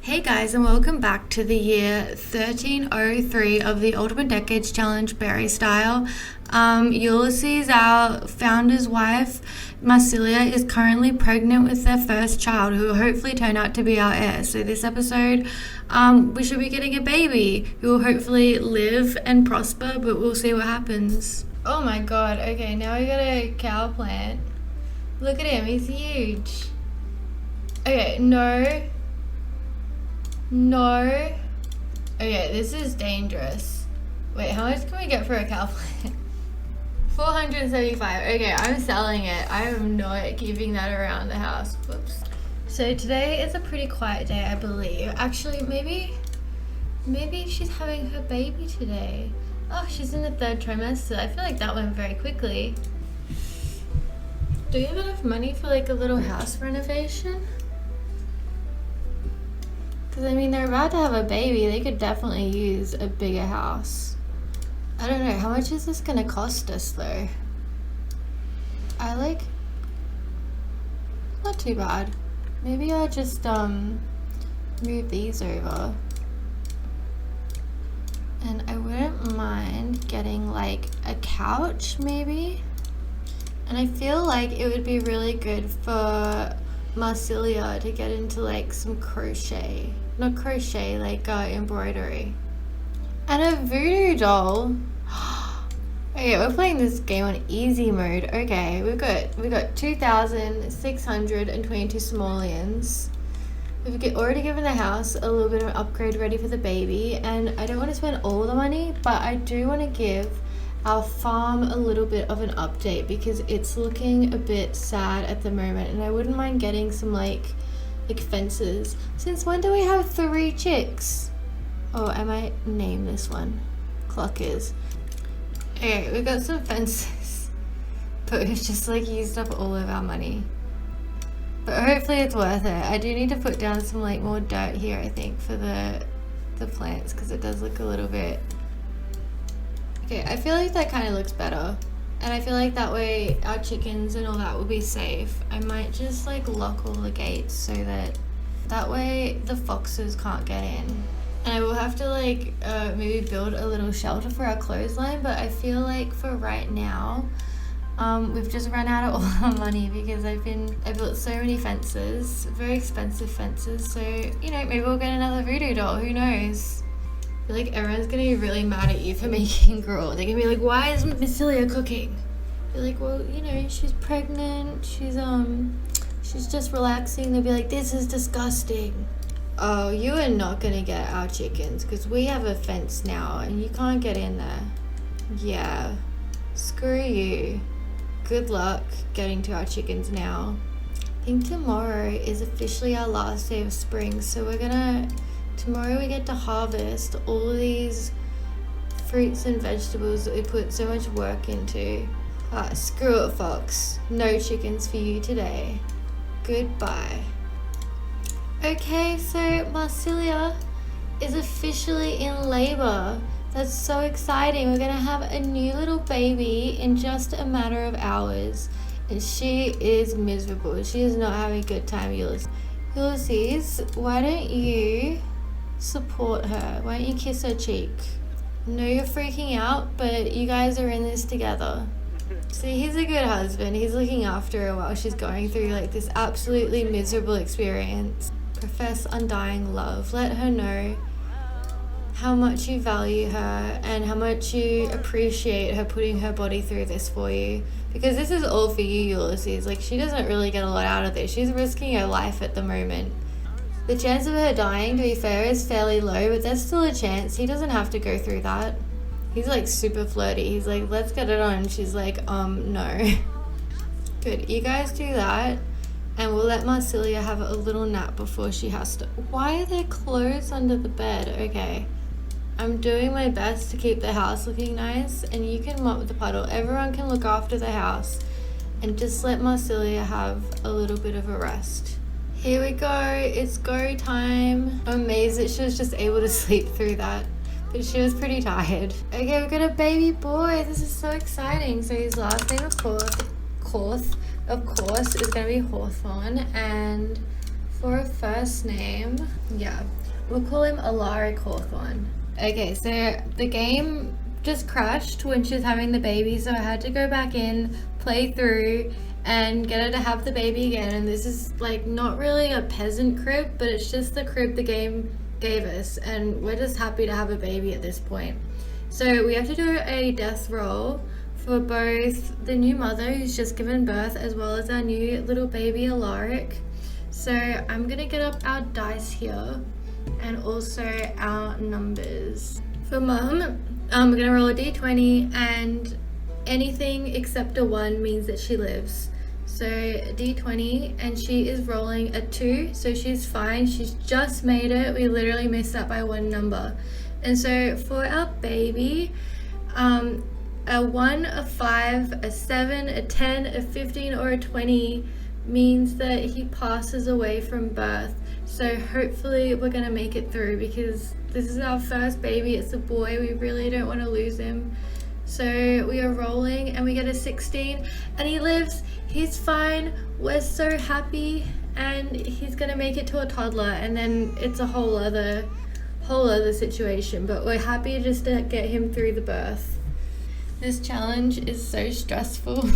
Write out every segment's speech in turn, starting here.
Hey guys, and welcome back to the year 1303 of the Ultimate Decades Challenge Berry Style. Ulysses, our founder's wife, Marsilia, is currently pregnant with their first child, who will hopefully turn out to be our heir. So this episode, we should be getting a baby who will hopefully live and prosper, but we'll see what happens. Oh my god, okay, now we got a cow plant. Look at him, he's huge. Okay, no. Okay, this is dangerous. Wait, how much can we get for a cow plant? 475. Okay, I'm selling it. I am not keeping that around the house. Whoops. So today is a pretty quiet day, I believe. Actually, maybe she's having her baby today. Oh, she's in the third trimester. I feel like that went very quickly. Do you have enough money for like a little house renovation? Because, I mean, they're about to have a baby. They could definitely use a bigger house. I don't know. How much is this going to cost us, though? Not too bad. Maybe I'll just, move these over. And I wouldn't mind getting, like, a couch, maybe? And I feel like it would be really good for Marsilia to get into, like, some crochet. Not crochet, like embroidery. And a voodoo doll. Okay, we're playing this game on easy mode. Okay, we got 2,622 simoleons. We've already given the house a little bit of an upgrade ready for the baby, and I don't want to spend all the money, but I do want to give our farm a little bit of an update because it's looking a bit sad at the moment, and I wouldn't mind getting some like fences. Since when do we have 3 chicks? Oh, I might name this one Cluckers. Okay, we got some fences, but we've just like used up all of our money. But hopefully it's worth it. I do need to put down some like more dirt here, I think, for the plants, because it does look a little bit. Okay, I feel like that kind of looks better. And I feel like that way our chickens and all that will be safe. I might just like lock all the gates so that way the foxes can't get in. And I will have to like maybe build a little shelter for our clothesline, but I feel like for right now, we've just run out of all our money because I built so many fences, very expensive fences. So, you know, maybe we'll get another voodoo doll, who knows? I feel like everyone's gonna be really mad at you for making gruel. They're gonna be like, why is Marsilia cooking? You're like, well, you know, she's pregnant, she's just relaxing. They'll be like, this is disgusting. Oh, you are not gonna get our chickens because we have a fence now and you can't get in there. Yeah, screw you. Good luck getting to our chickens now. I think tomorrow is officially our last day of spring, so tomorrow we get to harvest all these fruits and vegetables that we put so much work into. Screw it, Fox. No chickens for you today. Goodbye. Okay, so Marsilia is officially in labor. That's so exciting. We're gonna have a new little baby in just a matter of hours. And she is miserable. She is not having a good time, Ulysses. Ulysses, why don't you support her? Why don't you kiss her cheek? I know you're freaking out, but you guys are in this together. See, he's a good husband. He's looking after her while she's going through like this absolutely miserable experience. Profess undying love. Let her know how much you value her and how much you appreciate her putting her body through this for you. Because this is all for you, Ulysses. Like, she doesn't really get a lot out of this. She's risking her life at the moment. The chance of her dying, to be fair, is fairly low, but there's still a chance. He doesn't have to go through that. He's like super flirty. He's like, let's get it on. She's like, no. Good, you guys do that, and we'll let Marsilia have a little nap before she has to. Why are there clothes under the bed? Okay. I'm doing my best to keep the house looking nice, and you can mop the puddle. Everyone can look after the house, and just let Marsilia have a little bit of a rest. Here we go, it's go time. I'm amazed that she was just able to sleep through that, but she was pretty tired. Okay, we've got a baby boy. This is so exciting. So his last name, of course, is going to be Hawthorne, and For a first name, yeah, we'll call him Alaric Hawthorne. Okay, so the game just crashed when she was having the baby, so I had to go back in, play through, and get her to have the baby again. And this is like not really a peasant crib, but it's just the crib the game gave us, and we're just happy to have a baby at this point. So we have to do a death roll for both the new mother who's just given birth as well as our new little baby Alaric. So I'm gonna get up our dice here and also our numbers. For mum, we're gonna roll a d20, and anything except a 1 means that she lives. So d20, and she is rolling a 2, so she's fine. She's just made it. We literally missed that by 1 number. And so for our baby, a 1, a 5, a 7, a 10, a 15, or a 20 means that he passes away from birth. So hopefully we're gonna make it through, because this is our first baby. It's a boy. We really don't want to lose him. So we are rolling, and we get a 16, and he lives. He's fine. We're so happy, and he's gonna make it to a toddler, and then it's a whole other situation, but we're happy just to get him through the birth. This challenge is so stressful.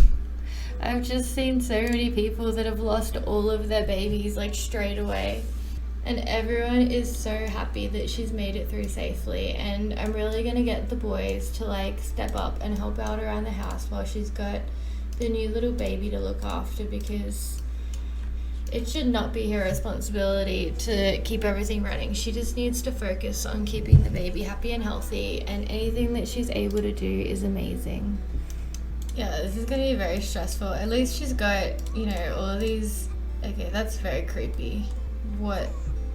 I've just seen so many people that have lost all of their babies like straight away, and everyone is so happy that she's made it through safely. And I'm really gonna get the boys to like step up and help out around the house while she's got the new little baby to look after, because it should not be her responsibility to keep everything running. She just needs to focus on keeping the baby happy and healthy, and anything that she's able to do is amazing. Yeah, this is gonna be very stressful. At least she's got, you know, all of these. Okay, that's very creepy. What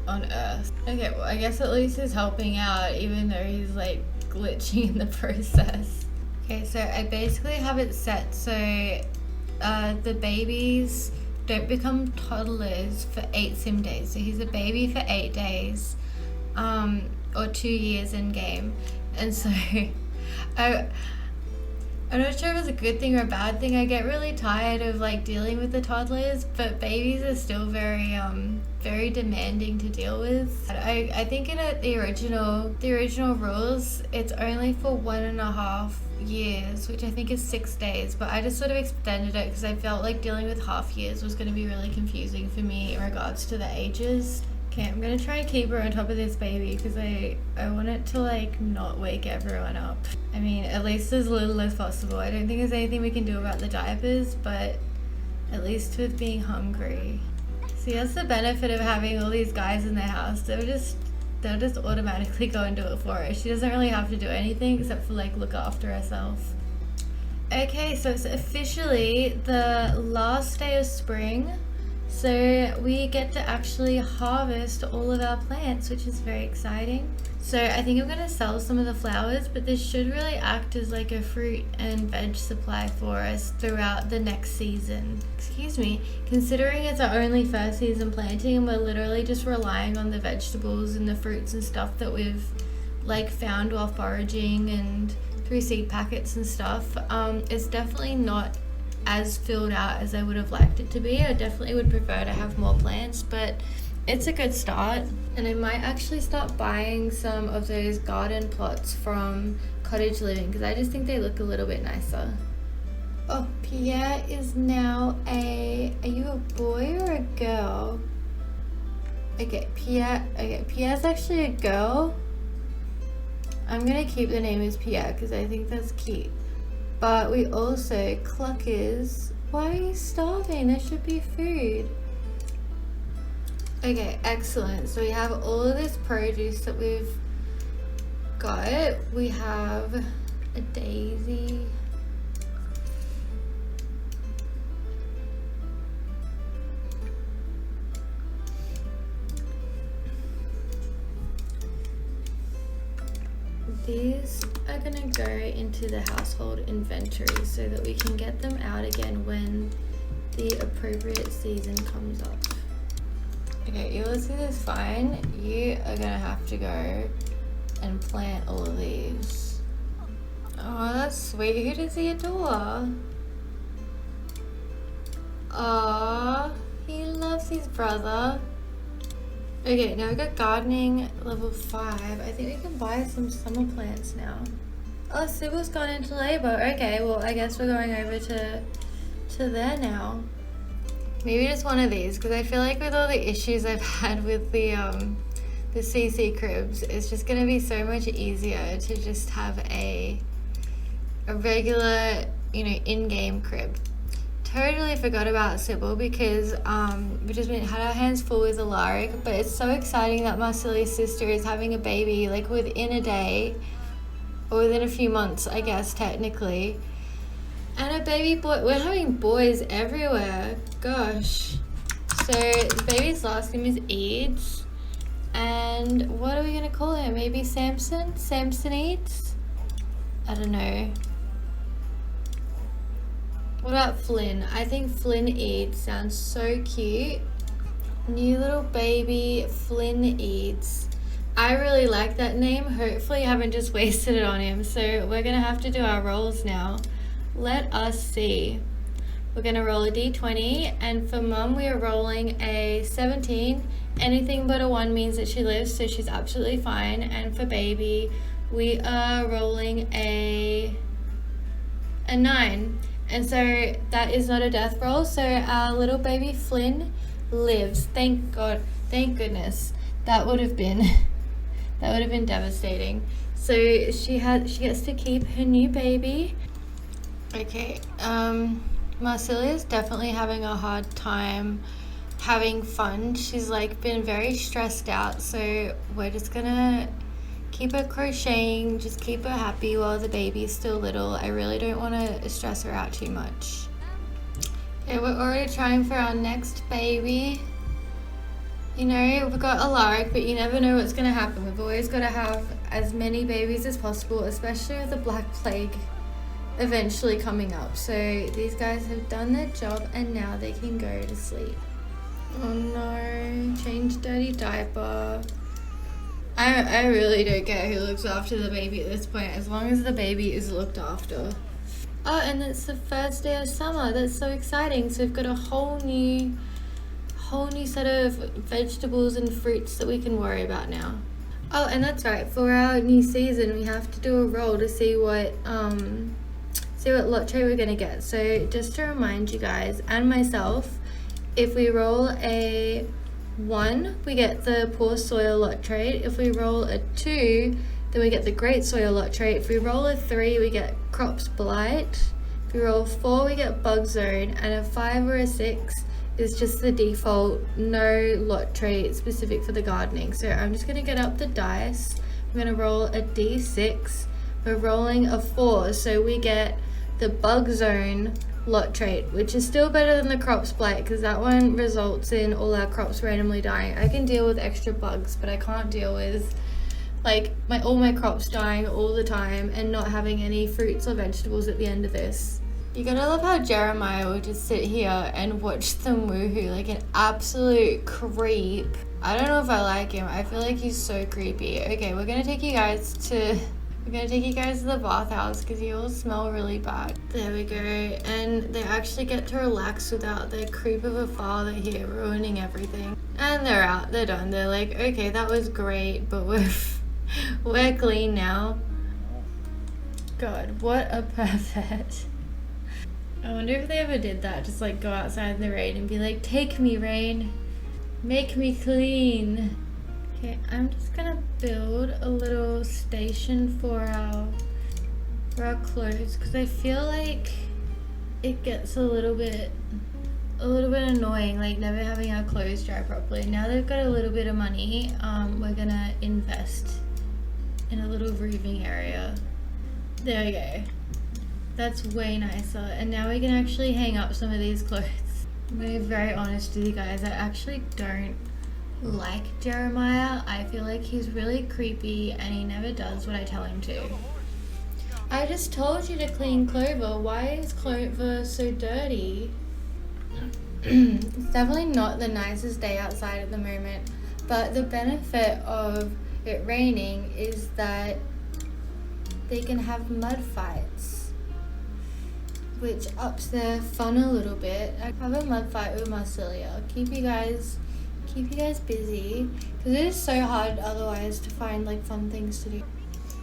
on earth? Okay, well, I guess at least he's helping out, even though he's like glitching in the process. Okay, so I basically have it set so the babies don't become toddlers for 8 sim days. So he's a baby for 8 days, or 2 years in game. And so I'm not sure if it's a good thing or a bad thing. I get really tired of like dealing with the toddlers, but babies are still very very demanding to deal with. I think in the original rules, it's only for 1.5 years, which I think is 6 days, but I just sort of extended it because I felt like dealing with half years was going to be really confusing for me in regards to the ages. Okay, I'm gonna try and keep her on top of this baby because I want it to like not wake everyone up. I mean, at least as little as possible. I don't think there's anything we can do about the diapers, but at least with being hungry. See, that's the benefit of having all these guys in the house. They'll just automatically go and do it for her. She doesn't really have to do anything except for like look after herself. Okay, so it's officially the last day of spring. So we get to actually harvest all of our plants, which is very exciting. So I think I'm going to sell some of the flowers, but this should really act as like a fruit and veg supply for us throughout the next season. Excuse me, considering it's our only first season planting and we're literally just relying on the vegetables and the fruits and stuff that we've like found while foraging and through seed packets and stuff, it's definitely not as filled out as I would have liked it to be. I definitely would prefer to have more plants, but it's a good start. And I might actually start buying some of those garden plots from Cottage Living because I just think they look a little bit nicer. Oh, Pierre is now are you a boy or a girl? Okay, Pierre's actually a girl. I'm gonna keep the name as Pierre because I think that's cute. But we also, Cluckers, why are you starving? There should be food. Okay, excellent. So we have all of this produce that we've got. We have a daisy. These are gonna go into the household inventory so that we can get them out again when the appropriate season comes up. Okay, Ulysses is fine. You are gonna have to go and plant all of these. Oh, that's sweet. Who does he adore? Oh, he loves his brother. Okay, now we got gardening level 5. I think we can buy some summer plants now. Oh, Sybil's gone into labor. Okay, well, I guess we're going over to there now. Maybe just one of these, because I feel like with all the issues I've had with the CC cribs, it's just going to be so much easier to just have a regular, you know, in-game crib. Totally forgot about Sybil because we just had our hands full with Alaric, but it's so exciting that Marcelia's sister is having a baby like within a day, or within a few months, I guess, technically. And a baby boy. We're having boys everywhere. Gosh. So the baby's last name is Eads. And what are we going to call him? Maybe Samson? Samson Eads? I don't know. What about Flynn? I think Flynn Eads sounds so cute. New little baby Flynn Eads. I really like that name. Hopefully I haven't just wasted it on him. So we're going to have to do our rolls now. Let us see. We're going to roll a d20, and for mum we are rolling a 17. Anything but a 1 means that she lives, so she's absolutely fine. And for baby we are rolling a 9, and so that is not a death roll, so our little baby Flynn lives. Thank God, thank goodness. That would have been devastating. So she gets to keep her new baby. Okay, Marcelia's definitely having a hard time having fun. She's like been very stressed out, so we're just gonna keep her crocheting, just keep her happy while the baby's still little. I really don't want to stress her out too much. Okay, we're already trying for our next baby. You know, we've got Alaric, but you never know what's gonna happen. We've always got to have as many babies as possible, especially with the Black Plague eventually coming up. So these guys have done their job and now they can go to sleep. Oh no, change dirty diaper. I really don't care who looks after the baby at this point, as long as the baby is looked after. Oh, and it's the first day of summer. That's so exciting. So we've got a whole new set of vegetables and fruits that we can worry about now. Oh, and that's right, for our new season we have to do a roll to see what lot tray we're gonna get. So just to remind you guys and myself, if we roll a 1, we get the poor soil lot trait. If we roll a 2, then we get the great soil lot trait. If we roll a 3, we get crops blight. If we roll a 4, we get bug zone, and a 5 or a 6 is just the default no lot trait specific for the gardening. So I'm just gonna get up the dice. I'm gonna roll a d6. We're rolling a 4, so we get the bug zone lot trait, which is still better than the crops blight because that one results in all our crops randomly dying. I can deal with extra bugs, but I can't deal with like all my crops dying all the time and not having any fruits or vegetables at the end of this. You gotta love how Jeremiah will just sit here and watch them woohoo like an absolute creep. I don't know if I like him. I feel like he's so creepy. Okay, we're gonna take you guys to the bathhouse because you all smell really bad. There we go. And they actually get to relax without their creep of a father here ruining everything. And they're out. They're done. They're like, okay, that was great, but we're clean now. God, what a pervert. I wonder if they ever did that. Just like go outside in the rain and be like, take me, rain. Make me clean. Okay, I'm just gonna build a little station for our clothes because I feel like it gets a little bit annoying, like never having our clothes dry properly. Now they've got a little bit of money, we're gonna invest in a little roofing area. There we go. That's way nicer. And now we can actually hang up some of these clothes. I'm gonna be very honest with you guys, I actually don't like Jeremiah. I feel like he's really creepy and he never does what I tell him to. I just told you to clean Clover. Why is Clover so dirty? It's definitely not the nicest day outside at the moment, but the benefit of it raining is that they can have mud fights, which ups their fun a little bit. I have a mud fight with Marcelia. Keep keep you guys busy, because it is so hard otherwise to find like fun things to do.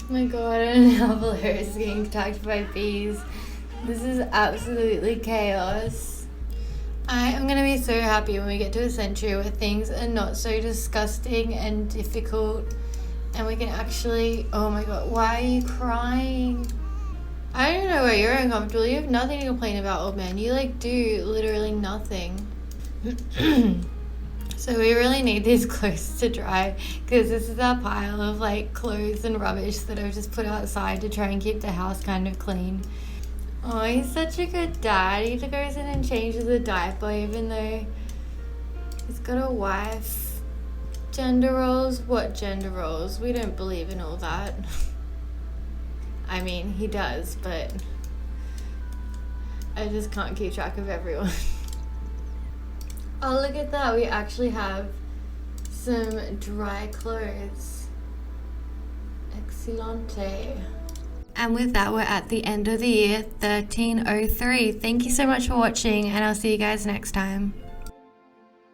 Oh my god, I don't know how Valera is getting attacked by bees. This is absolutely chaos. I am gonna be so happy when we get to a century where things are not so disgusting and difficult, and we can actually, oh my god, why are you crying? I don't know why you're uncomfortable. You have nothing to complain about, old man. You like do literally nothing. So we really need these clothes to dry, because this is our pile of like clothes and rubbish that I've just put outside to try and keep the house kind of clean. Oh, he's such a good dad. He goes in and changes the diaper even though he's got a wife. Gender roles? What gender roles? We don't believe in all that. I mean, he does, but I just can't keep track of everyone. Oh, look at that. We actually have some dry clothes. Excellente. And with that, we're at the end of the year 1303. Thank you so much for watching, and I'll see you guys next time.